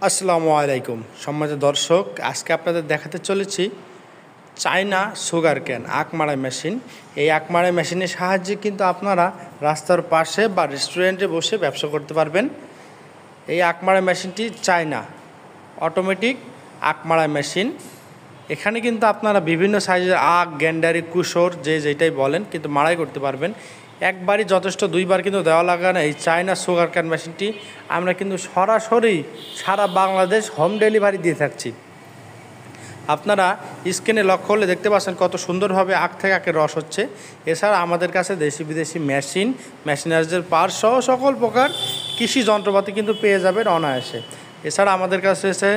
আসসালামু আলাইকুম সম্মানিত দর্শক, আজকে আপনাদের দেখাতে চলেছি চায়না সুগার ক্যান আখ মাড়াই মেশিন। এই আখ মাড়াই মেশিনের সাহায্যে কিন্তু আপনারা রাস্তার পাশে বা রেস্টুরেন্টে বসে ব্যবসা করতে পারবেন। এই আখ মাড়াই মেশিনটি চায়না অটোমেটিক আখ মাড়াই মেশিন। এখানে কিন্তু আপনারা বিভিন্ন সাইজের আখ, গ্যান্ডারি, কুশোর যে যেটাই বলেন কিন্তু মাড়াই করতে পারবেন। একবারই যথেষ্ট, দুইবার কিন্তু দেওয়া লাগে না। এই চায়না সুগার ক্যান মেশিনটি আমরা কিন্তু সরাসরি সারা বাংলাদেশ হোম ডেলিভারি দিয়ে থাকছি। আপনারা স্ক্রিনে লক্ষ্য করলে দেখতে পাচ্ছেন কত সুন্দরভাবে আখ থেকে আখের রস হচ্ছে। এছাড়া আমাদের কাছে দেশি বিদেশি মেশিনারিজের পার্ট সহ সকল প্রকার কৃষি যন্ত্রপাতি কিন্তু পেয়ে যাবেন অনায়াসে। এছাড়া আমাদের কাছে এসে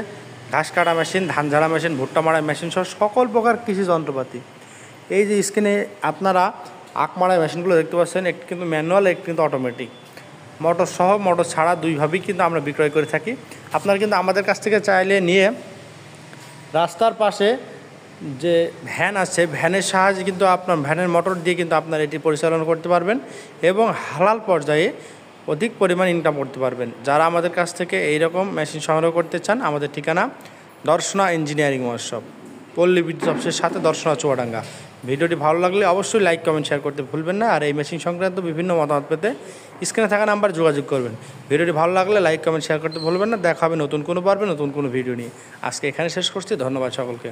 ঘাস কাটা মেশিন, ধান ঝাড়া মেশিন, ভুট্টা মাড়াই মেশিন সহ সকল প্রকার কৃষি যন্ত্রপাতি। এই যে স্ক্রিনে আপনারা আখ মাড়াই মেশিনগুলো দেখতে পাচ্ছেন, একটি কিন্তু ম্যানুয়াল, একটি কিন্তু অটোমেটিক। মোটর সহ মোটর ছাড়া দুইভাবেই কিন্তু আমরা বিক্রয় করে থাকি। আপনারা কিন্তু আমাদের কাছ থেকে চাইলে নিয়ে রাস্তার পাশে যে ভ্যান আছে, ভ্যানের সাহায্যে কিন্তু আপনার ভ্যানের মোটর দিয়ে কিন্তু আপনার এটি পরিচালনা করতে পারবেন এবং হালাল পর্যায়ে অধিক পরিমাণ ইনকাম করতে পারবেন। যারা আমাদের কাছ থেকে এইরকম মেশিন সংগ্রহ করতে চান, আমাদের ঠিকানা দর্শনা ইঞ্জিনিয়ারিং ওয়ার্কশপ, পল্লী বিদ্যুৎ অফিসের সাথে দর্শনা চুয়াডাঙ্গা। ভিডিওটি ভালো লাগলে অবশ্যই লাইক, কমেন্ট, শেয়ার করতে ভুলবেন না। আর এই মেশিন সংক্রান্ত বিভিন্ন মতামত পেতে স্ক্রিনে থাকা নাম্বার যোগাযোগ করবেন। ভিডিওটি ভালো লাগলে লাইক, কমেন্ট, শেয়ার করতে ভুলবেন না। দেখা হবে নতুন কোনো পর্বে নতুন কোনো ভিডিও নিয়ে। আজকে এখানে শেষ করছি। ধন্যবাদ সকলকে।